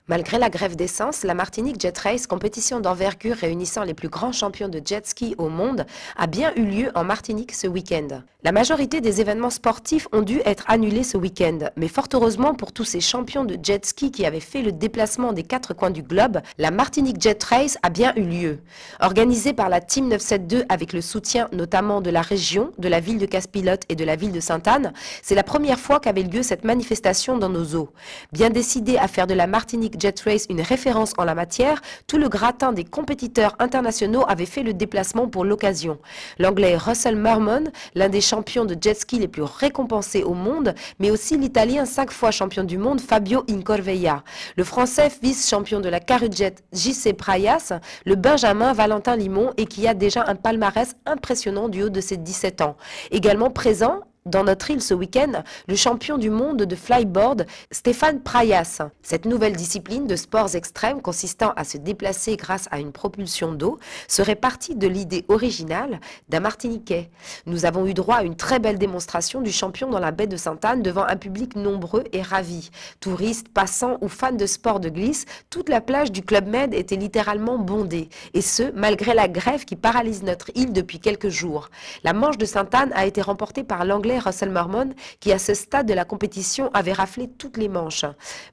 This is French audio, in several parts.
Malgré la grève d'essence, la Martinique Jet Race, compétition d'envergure réunissant les plus grands champions de jet ski au monde, a bien eu lieu en Martinique ce week-end. La majorité des événements sportifs ont dû être annulés ce week-end, mais fort heureusement pour tous ces champions de jet ski qui avaient fait le déplacement des 4 coins du globe, la Martinique Jet Race a bien eu lieu. Organisée par la Team 972 avec le soutien notamment de la région, de la ville de Casse-Pilote et de la ville de Sainte-Anne, c'est la première fois qu'avait lieu cette manifestation dans nos eaux. Bien décidé à faire de la Martinique Jet Race une référence en la matière, tout le gratin des compétiteurs internationaux avait fait le déplacement pour l'occasion. L'anglais Russell Marmon, l'un des champions de jet ski les plus récompensés au monde, mais aussi l'italien 5 fois champion du monde Fabio Incorveia, le français vice-champion de la Carujet J.C. Prayas, le benjamin Valentin Limon et qui a déjà un palmarès impressionnant du haut de ses 17 ans. Également présent dans notre île ce week-end, le champion du monde de flyboard, Stéphane Prayas. Cette nouvelle discipline de sports extrêmes consistant à se déplacer grâce à une propulsion d'eau serait partie de l'idée originale d'un Martiniquais. Nous avons eu droit à une très belle démonstration du champion dans la baie de Sainte-Anne devant un public nombreux et ravi. Touristes, passants ou fans de sport de glisse, toute la plage du Club Med était littéralement bondée. Et ce, malgré la grève qui paralyse notre île depuis quelques jours. La manche de Sainte-Anne a été remportée par l'anglais Russell Marmon, qui à ce stade de la compétition avait raflé toutes les manches.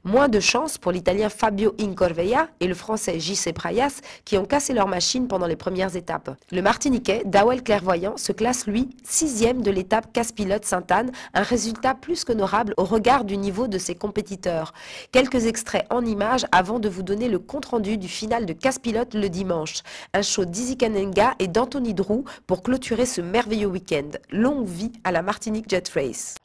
Moins de chance pour l'italien Fabio Incorveia et le français J.C. Prayas, qui ont cassé leur machine pendant les premières étapes. Le Martiniquais Dawel Clairvoyant se classe lui 6e de l'étape Casse-Pilote Sainte-Anne, un résultat plus qu'honorable au regard du niveau de ses compétiteurs. Quelques extraits en images avant de vous donner le compte-rendu du final de Casse-Pilote le dimanche. Un show d'Izzy Kanenga et d'Anthony Drew pour clôturer ce merveilleux week-end. Longue vie à la Martinique Jet Race.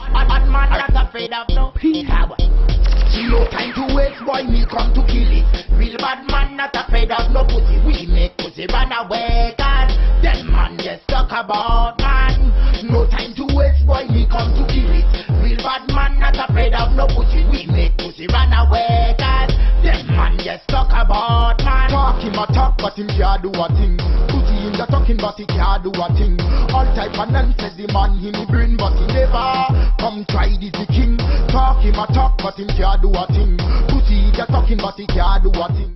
No time to waste, boy, me come to kill it. Real bad man, not afraid of no pussy. We make pussy run away, cause them man just talk about man. No time to waste, boy, me come to kill it. Real bad man, not afraid of no pussy. We make pussy run away, cause them man just talk about man. Talk him a talk, but him can't do a thing. Pussy him the talking, but he can't do a thing. All type of nonsense, the man him bring, but he never come try this the king. Talk him a talk, but him can't do a thing. Pussy, you're talking, but he can't do a thing.